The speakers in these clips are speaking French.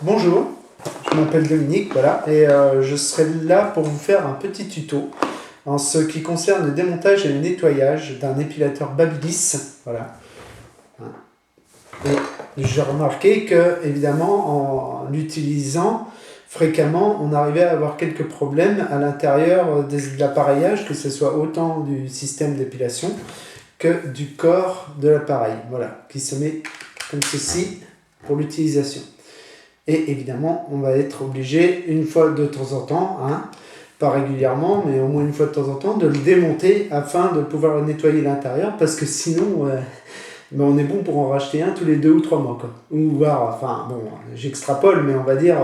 Bonjour, je m'appelle Dominique, voilà, et je serai là pour vous faire un petit tuto en ce qui concerne le démontage et le nettoyage d'un épilateur Babyliss, voilà. Et j'ai remarqué que, évidemment, en l'utilisant fréquemment, on arrivait à avoir quelques problèmes à l'intérieur de l'appareillage, que ce soit autant du système d'épilation que du corps de l'appareil, voilà, qui se met comme ceci pour l'utilisation. Et évidemment, on va être obligé, une fois de temps en temps, hein, pas régulièrement, mais au moins une fois de temps en temps, de le démonter afin de pouvoir nettoyer l'intérieur, parce que sinon, ben on est bon pour en racheter un tous les 2 ou 3 mois. Quoi. Ou voir, enfin, bon, j'extrapole, mais on va dire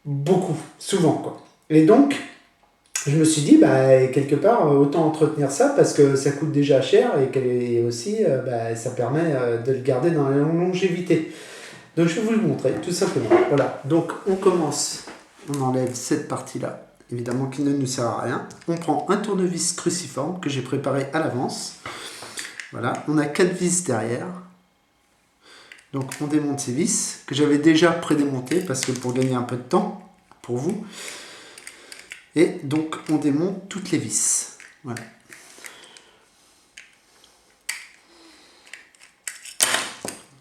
beaucoup, souvent. Quoi. Et donc, je me suis dit, bah, quelque part, autant entretenir ça, parce que ça coûte déjà cher, et aussi, bah, ça permet de le garder dans la longévité. Donc je vais vous le montrer, tout simplement. Voilà, donc on commence, on enlève cette partie-là, évidemment qui ne nous sert à rien. On prend un tournevis cruciforme que j'ai préparé à l'avance. Voilà, on a 4 vis derrière. Donc on démonte ces vis, que j'avais déjà pré-démontées, parce que pour gagner un peu de temps, pour vous. Et donc on démonte toutes les vis. Voilà.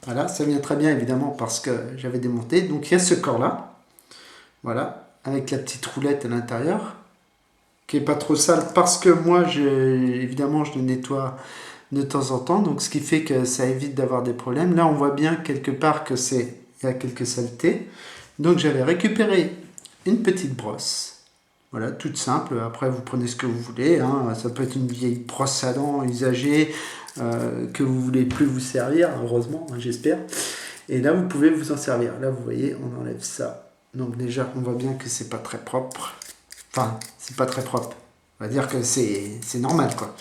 Voilà, ça vient très bien évidemment parce que j'avais démonté. Donc il y a ce corps-là, voilà, avec la petite roulette à l'intérieur, qui n'est pas trop sale parce que moi, évidemment, je le nettoie de temps en temps, donc ce qui fait que ça évite d'avoir des problèmes. Là, on voit bien quelque part que il y a quelques saletés. Donc j'avais récupéré une petite brosse. Voilà, toute simple. Après, vous prenez ce que vous voulez. Hein. Ça peut être une vieille brosse à dents usagée que vous ne voulez plus vous servir, heureusement, hein, j'espère. Et là, vous pouvez vous en servir. Là, vous voyez, on enlève ça. Donc déjà, on voit bien que c'est pas très propre. Enfin, c'est pas très propre. On va dire que c'est normal, quoi.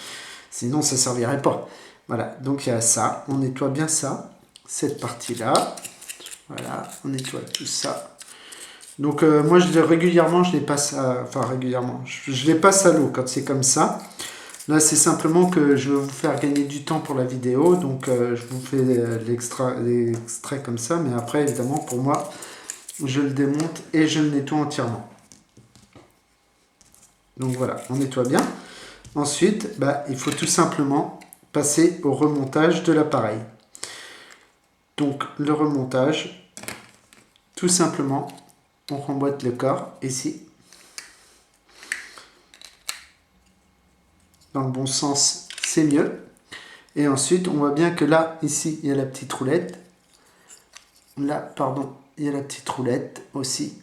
Sinon, ça servirait pas. Voilà, donc il y a ça. On nettoie bien ça. Cette partie-là. Voilà, on nettoie tout ça. Donc moi régulièrement je les passe régulièrement je les passe à l'eau quand c'est comme ça. Là c'est simplement que je veux vous faire gagner du temps pour la vidéo, donc je vous fais l'extrait comme ça, mais après évidemment pour moi je le démonte et je le nettoie entièrement. Donc voilà, on nettoie bien. Ensuite il faut tout simplement passer au remontage de l'appareil. Donc le remontage, tout simplement, on remboîte le corps ici. Dans le bon sens, c'est mieux. Et ensuite, on voit bien que là, ici, il y a la petite roulette. Là, pardon, il y a la petite roulette aussi.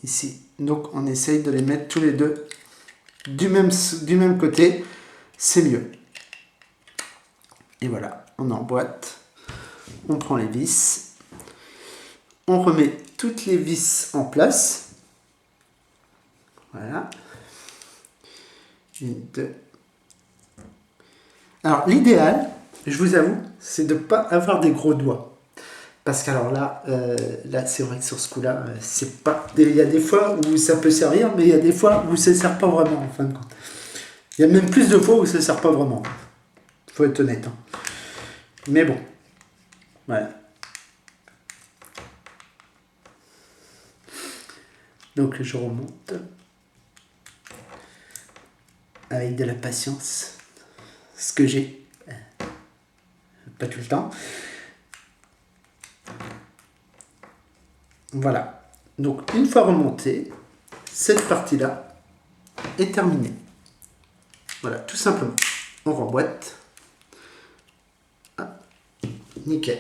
Ici. Donc, on essaye de les mettre tous les deux du même côté. C'est mieux. Et voilà, on emboîte. On prend les vis. On remet toutes les vis en place. Voilà. 1, 2. Alors, l'idéal, je vous avoue, c'est de ne pas avoir des gros doigts. Parce qu'alors là, c'est vrai que sur ce coup-là, c'est pas. Il y a des fois où ça peut servir, mais il y a des fois où ça ne sert pas vraiment, en fin de compte. Il y a même plus de fois où ça ne sert pas vraiment. Il faut être honnête. Hein. Mais bon. Voilà. Donc, je remonte. Avec de la patience. Ce que j'ai. Pas tout le temps. Voilà. Donc, une fois remonté, cette partie-là est terminée. Voilà, tout simplement. On remboîte. Ah, nickel.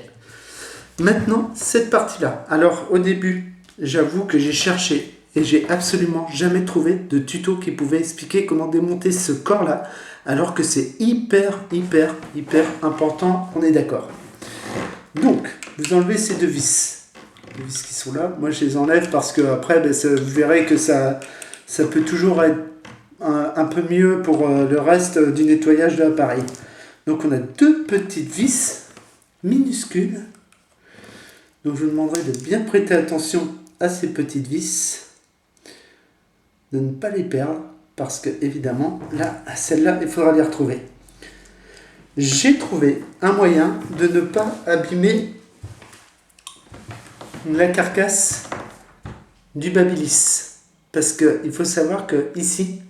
Maintenant, cette partie-là. Alors, au début, j'avoue que j'ai cherché et j'ai absolument jamais trouvé de tuto qui pouvait expliquer comment démonter ce corps-là, alors que c'est hyper important, on est d'accord. Donc, vous enlevez ces 2 vis. Les vis qui sont là, moi je les enlève parce que après, vous verrez que ça peut toujours être un peu mieux pour le reste du nettoyage de l'appareil. Donc on a 2 petites vis minuscules. Donc je vous demanderai de bien prêter attention à ces petites vis, de ne pas les perdre, parce que évidemment, là, celles-là, il faudra les retrouver. J'ai trouvé un moyen de ne pas abîmer la carcasse du Babyliss. Parce qu'il faut savoir que ici,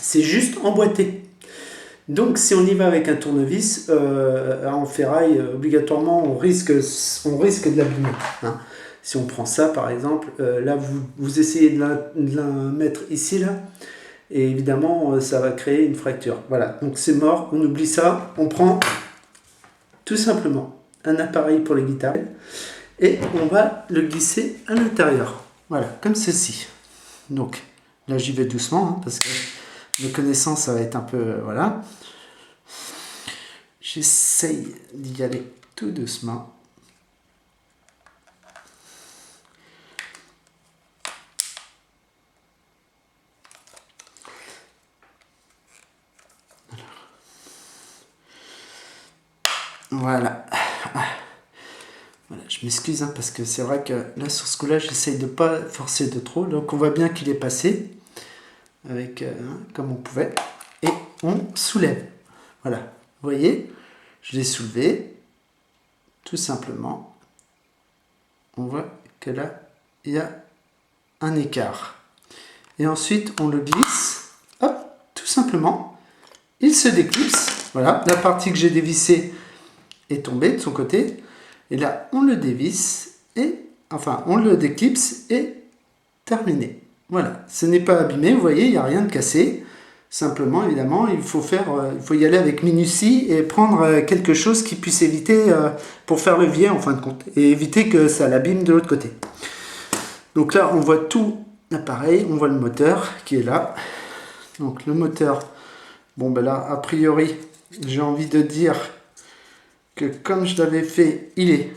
c'est juste emboîté. Donc si on y va avec un tournevis en ferraille, obligatoirement on risque de l'abîmer. Hein. Si on prend ça par exemple, là vous essayez de la mettre ici là, et évidemment ça va créer une fracture. Voilà, donc c'est mort, on oublie ça, on prend tout simplement un appareil pour les guitares et on va le glisser à l'intérieur. Voilà, comme ceci. Donc là j'y vais doucement hein, parce que mes connaissances ça va être un peu voilà. J'essaye d'y aller tout doucement. Voilà. Voilà, je m'excuse hein, parce que c'est vrai que là sur ce coup-là, j'essaye de ne pas forcer de trop. Donc on voit bien qu'il est passé avec comme on pouvait et on soulève. Voilà, vous voyez, je l'ai soulevé tout simplement. On voit que là il y a un écart et ensuite on le glisse, hop, tout simplement. Il se déclipse. Voilà, la partie que j'ai dévissée est tombée de son côté. Et là, on le dévisse et enfin, on le déclipse et terminé. Voilà, ce n'est pas abîmé, vous voyez, il n'y a rien de cassé. Simplement, évidemment, il faut y aller avec minutie et prendre quelque chose qui puisse éviter, pour faire levier en fin de compte, et éviter que ça l'abîme de l'autre côté. Donc là, on voit tout l'appareil, on voit le moteur qui est là. Donc le moteur, bon ben là, a priori, j'ai envie de dire que comme je l'avais fait, il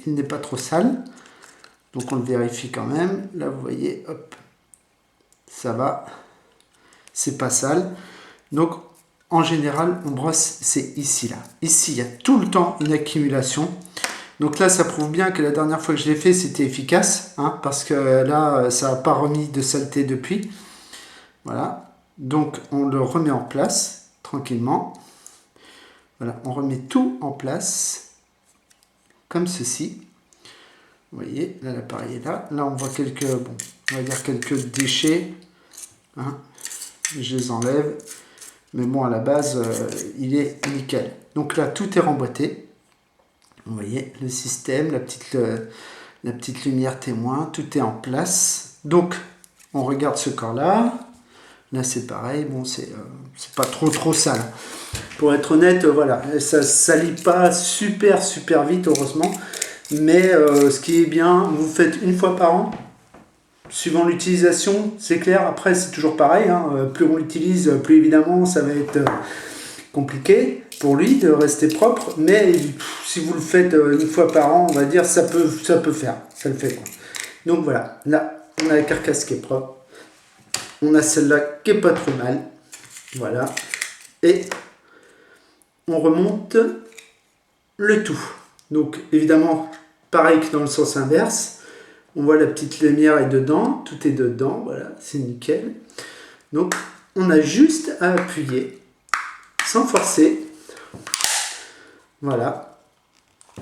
n'est pas trop sale. Donc on le vérifie quand même. Là, vous voyez, hop, ça va. C'est pas sale. Donc, en général, on brosse, c'est ici, là. Ici, il y a tout le temps une accumulation. Donc là, ça prouve bien que la dernière fois que je l'ai fait, c'était efficace. Hein, parce que là, ça n'a pas remis de saleté depuis. Voilà. Donc, on le remet en place, tranquillement. Voilà, on remet tout en place, comme ceci. Vous voyez, là, l'appareil est là. Là, on voit quelques déchets. Hein. Je les enlève. Mais bon, à la base, il est nickel. Donc là, tout est remboîté. Vous voyez, le système, la petite lumière témoin, tout est en place. Donc, on regarde ce corps-là. Là, c'est pareil. Bon, c'est pas trop sale. Pour être honnête, voilà, ça ne salit pas super vite, heureusement. Mais ce qui est bien, vous faites une fois par an. Suivant l'utilisation, c'est clair. Après, c'est toujours pareil. Hein. Plus on l'utilise, plus évidemment, ça va être compliqué pour lui de rester propre. Mais si vous le faites une fois par an, on va dire, ça peut faire. Ça le fait, quoi. Donc voilà, là, on a la carcasse qui est propre. On a celle-là qui est pas trop mal. Voilà. Et on remonte le tout. Donc, évidemment, pareil que dans le sens inverse. On voit la petite lumière est dedans, tout est dedans, voilà, c'est nickel. Donc, on a juste à appuyer, sans forcer. Voilà.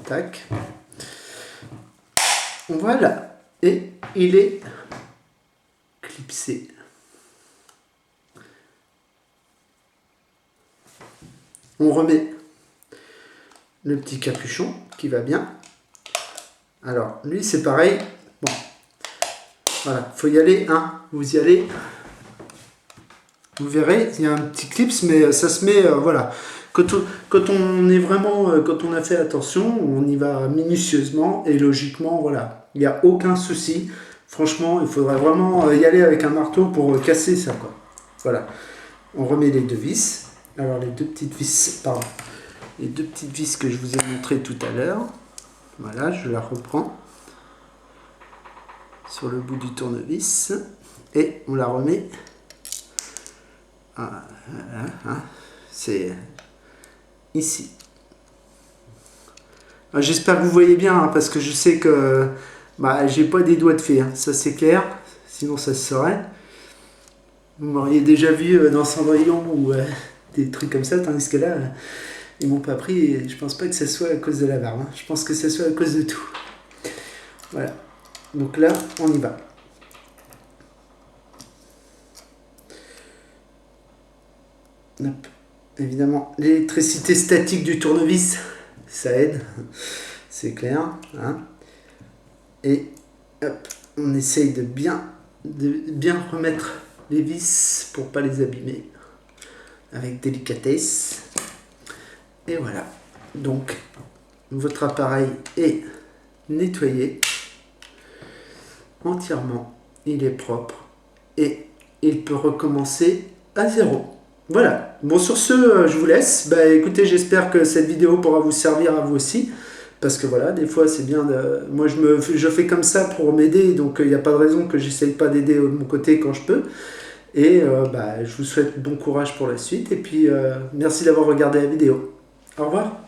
Tac. Voilà. Et il est clipsé. On remet le petit capuchon qui va bien. Alors, lui, c'est pareil. Bon, voilà, il faut y aller, hein. Vous y allez. Vous verrez, il y a un petit clips, mais ça se met, voilà. Quand on est vraiment, quand on a fait attention, on y va minutieusement et logiquement, voilà. Il n'y a aucun souci. Franchement, il faudrait vraiment y aller avec un marteau pour casser ça, quoi. Voilà. On remet les deux vis. Alors, les deux petites vis, pardon. Les deux petites vis que je vous ai montrées tout à l'heure. Voilà, je la reprends sur le bout du tournevis et on la remet. Voilà, hein, c'est ici. J'espère que vous voyez bien hein, parce que je sais que j'ai pas des doigts de fée, hein, ça c'est clair, sinon ça se saurait. Vous m'auriez déjà vu dans Cendrillon ou des trucs comme ça, tandis que là, ils m'ont pas pris et je pense pas que ce soit à cause de la barbe, hein. Je pense que ce soit à cause de tout. Voilà. Donc là, on y va. Hop. Évidemment, l'électricité statique du tournevis, ça aide, c'est clair. Hein. Et hop, on essaye de bien remettre les vis pour pas les abîmer avec délicatesse. Et voilà. Donc, votre appareil est nettoyé entièrement. Il est propre et il peut recommencer à zéro. Voilà. Bon, sur ce, je vous laisse. Bah, écoutez, j'espère que cette vidéo pourra vous servir à vous aussi. Parce que voilà, des fois, c'est bien de... Moi, je fais comme ça pour m'aider. Donc, il n'y a pas de raison que j'essaye pas d'aider de mon côté quand je peux. Et bah, je vous souhaite bon courage pour la suite. Et puis, merci d'avoir regardé la vidéo. Au revoir.